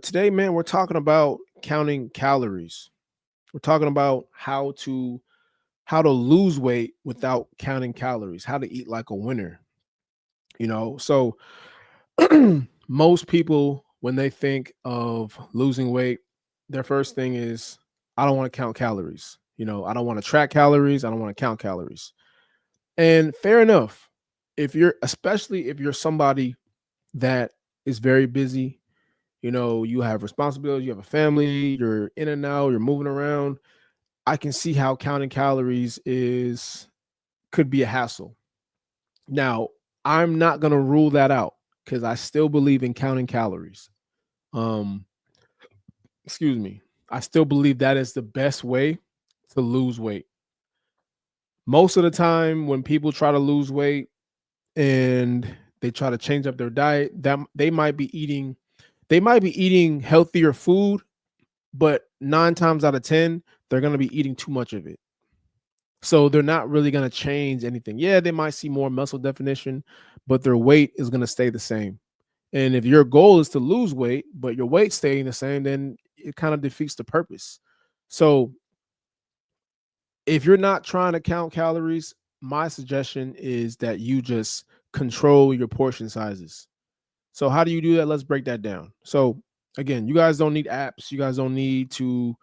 Today, man, we're talking about counting calories. We're talking about how to lose weight without counting calories, how to eat like a winner. So most people when they think of losing weight, their first thing is I don't want to count calories. I don't want to track calories, I don't want to count calories. And fair enough. If you're especially if you're somebody that is very busy, you have responsibilities, you have a family, you're in and out, you're moving around. I can see how counting calories is could be a hassle. Now, I'm not going to rule that out cuz I still believe in counting calories. Um excuse me. I still believe that is the best way to lose weight. Most of the time when people try to lose weight and they try to change up their diet, that they might be eating healthier food, but 9 times out of 10, they're going to be eating too much of it. So they're not really going to change anything. Yeah, they might see more muscle definition, but their weight is going to stay the same. And if your goal is to lose weight, but your weight staying the same, then it kind of defeats the purpose. So if you're not trying to count calories, my suggestion is that you just control your portion sizes. So how do you do that? Let's break that down. So again, you guys don't need apps. You guys don't need to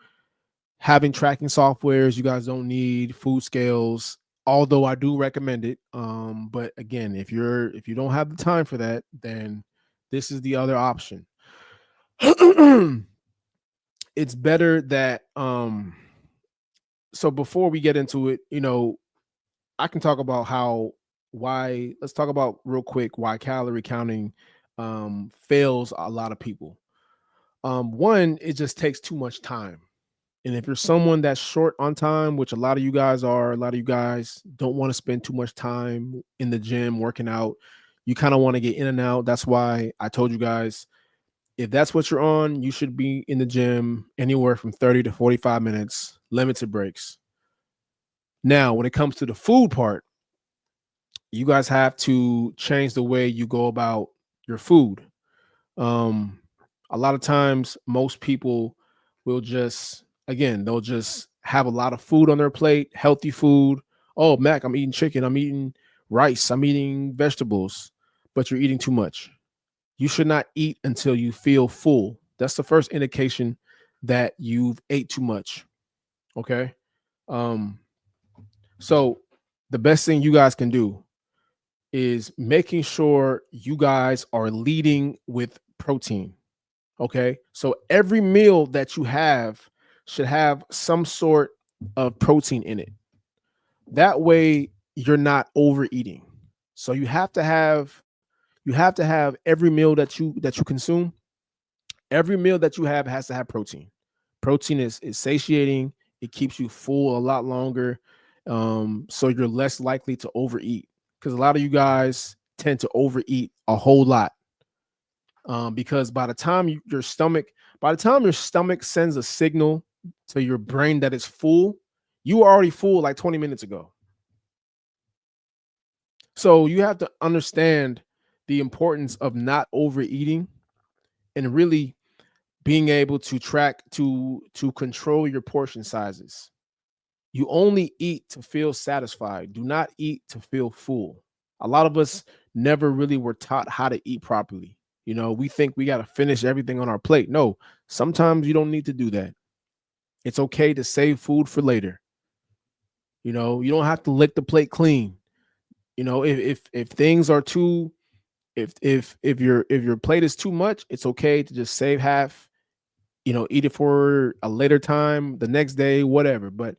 having tracking softwares. You guys don't need food scales, although I do recommend it. But again, if you don't have the time for that, then this is the other option. It's better that so before we get into it, I can talk about how why let's talk about real quick why calorie counting fails a lot of people. One, it just takes too much time. And if you're someone that's short on time, which a lot of you guys are, a lot of you guys don't want to spend too much time in the gym working out. You kind of want to get in and out. That's why I told you guys if that's what you're on, you should be in the gym anywhere from 30 to 45 minutes, limited breaks. Now, when it comes to the food part, you guys have to change the way you go about your food. Um, a lot of times, most people will just, again, they'll just have a lot of food on their plate, healthy food. Oh, Mac, I'm eating chicken, I'm eating rice, I'm eating vegetables, but you're eating too much. You should not eat until you feel full. That's the first indication that you've ate too much. Okay. Um, so the best thing you guys can do is making sure you guys are leading with protein. Okay. So every meal that you have should have some sort of protein in it. That way you're not overeating. So you have to have every meal that you consume, every meal that you have has to have protein. Protein is satiating, it keeps you full a lot longer. So you're less likely to overeat. Because a lot of you guys tend to overeat a whole lot because by the time your stomach sends a signal to your brain that it's full, you were already full like 20 minutes ago. So you have to understand the importance of not overeating and really being able to track to control your portion sizes. You only eat to feel satisfied. Do not eat to feel full. A lot of us never really were taught how to eat properly. We think we got to finish everything on our plate. No, sometimes you don't need to do that. It's okay to save food for later. You don't have to lick the plate clean. If things are too if your plate is too much, it's okay to just save half, eat it for a later time, the next day, whatever. But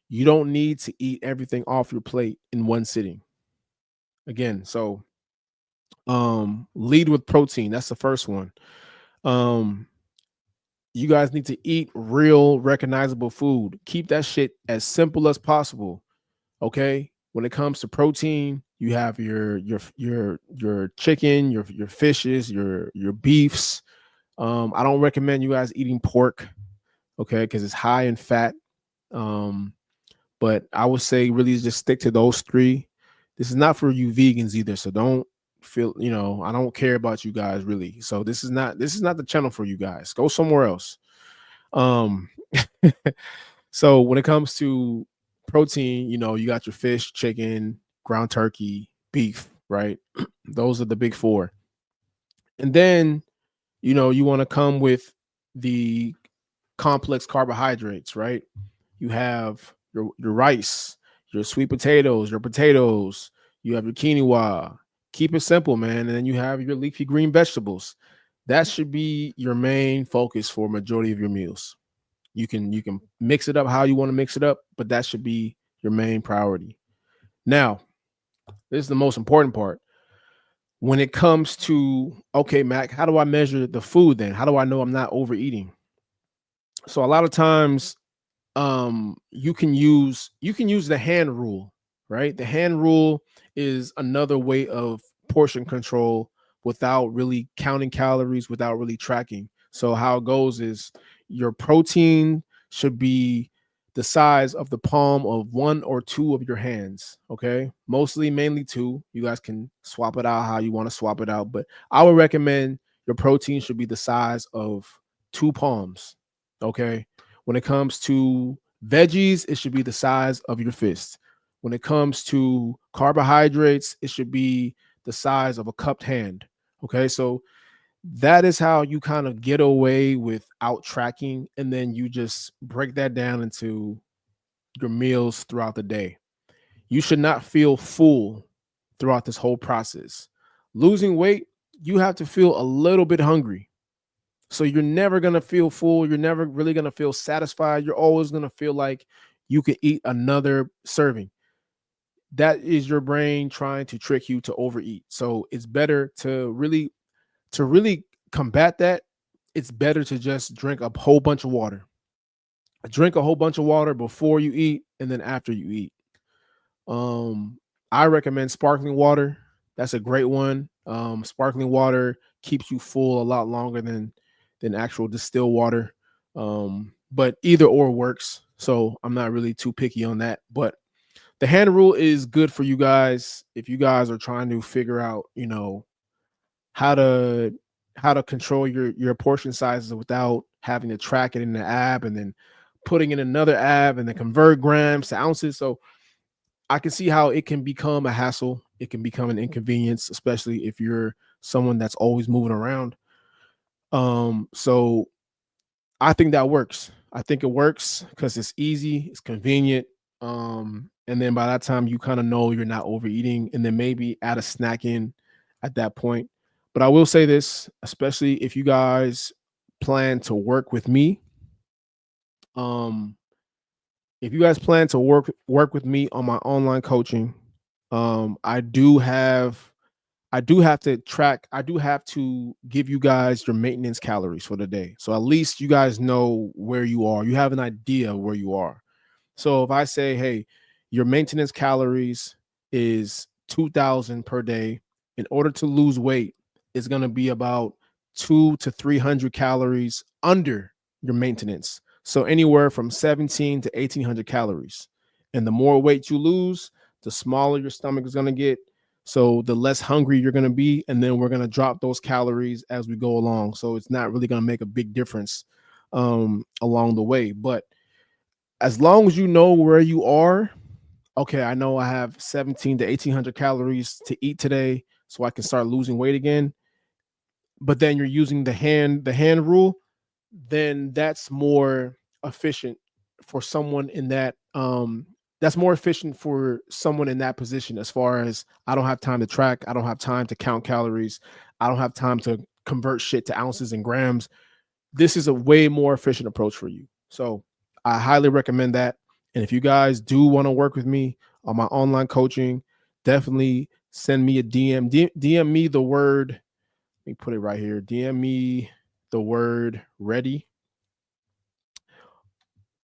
you don't need to eat everything off your plate in one sitting. Again, so lead with protein. That's the first one. Um you guys need to eat real recognizable food. Keep that shit as simple as possible. Okay? When it comes to protein, you have your chicken, your fishes, your beefs. I don't recommend you guys eating pork, okay, because it's high in fat. Um, but I would say really just stick to those three. This is not for you vegans either, so don't feel, I don't care about you guys really. So this is not the channel for you guys. Go somewhere else. Um so when it comes to protein, you got your fish, chicken, ground turkey, beef, right? Those are the big four. And then, you want to come with the complex carbohydrates, right? You have your rice, your sweet potatoes, your potatoes, you have your quinoa. Keep it simple, man. And then you have your leafy green vegetables. That should be your main focus for majority of your meals. You can mix it up how you want to mix it up, but that should be your main priority. Now, this is the most important part. When it comes to, okay, Mac, how do I measure the food then? How do I know I'm not overeating? So a lot of times you can use the hand rule, right? The hand rule is another way of portion control without really counting calories, without really tracking. So how it goes is your protein should be the size of the palm of one or two of your hands. Okay, mostly mainly two. You guys can swap it out how you want to swap it out, but I would recommend your protein should be the size of two palms. Okay, when it comes to veggies, it should be the size of your fist. When it comes to carbohydrates, it should be the size of a cupped hand. Okay, so that is how you kind of get away without tracking, and then you just break that down into your meals throughout the day. You should not feel full throughout this whole process. Losing weight, you have to feel a little bit hungry. So you're never going to feel full. You're never really going to feel satisfied. You're always going to feel like you could eat another serving. That is your brain trying to trick you to overeat. So it's better to really combat that. It's better to just drink a whole bunch of water. Drink a whole bunch of water before you eat and then after you eat. Um, I recommend sparkling water. That's a great one. Sparkling water keeps you full a lot longer than actual distilled water. But either or works. So I'm not really too picky on that. But the hand rule is good for you guys if you guys are trying to figure out, how to how to control your portion sizes without having to track it in the app and then putting in another app and then convert grams to ounces. So I can see how it can become a hassle. It can become an inconvenience, especially if you're someone that's always moving around. So I think that works. I think it works because it's easy, it's convenient. And then by that time you kind of know you're not overeating, and then maybe add a snack in at that point. But I will say this, especially if you guys plan to work with me. Um, if you guys plan to work with me on my online coaching, I do have to give you guys your maintenance calories for the day. So at least you guys know where you are. You have an idea where you are. So if I say, hey, your maintenance calories is 2,000 per day, in order to lose weight, it's going to be about 2 to 300 calories under your maintenance. So anywhere from 17 to 1,800 calories. And the more weight you lose, the smaller your stomach is going to get. So the less hungry you're going to be. And then we're going to drop those calories as we go along. So it's not really going to make a big difference along the way. But as long as you know where you are, okay, I know I have 17 to 1,800 calories to eat today, so I can start losing weight again. But then you're using the hand rule, then that's more efficient for someone in that that's more efficient for someone in that position. As far as, I don't have time to track, I don't have time to count calories, I don't have time to convert shit to ounces and grams. This is a way more efficient approach for you. So I highly recommend that. And if you guys do want to work with me on my online coaching, definitely send me a DM. DM me the word, let me put it right here. DM me the word ready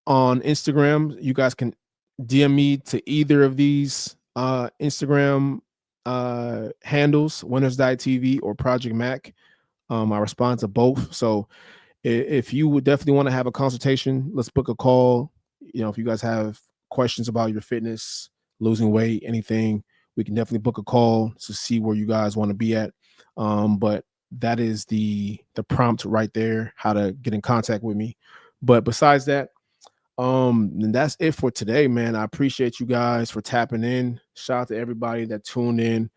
on Instagram. You guys can DM me to either of these Instagram handles, Winners Diet TV or Project Mac. I respond to both. So if you would definitely want to have a consultation, let's book a call. If you guys have questions about your fitness, losing weight, anything, we can definitely book a call to see where you guys want to be at. But that is the prompt right there, how to get in contact with me. But besides that, and that's it for today, man. I appreciate you guys for tapping in. Shout out to everybody that tuned in.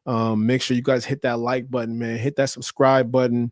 Make sure you guys hit that like button, man. Hit that subscribe button.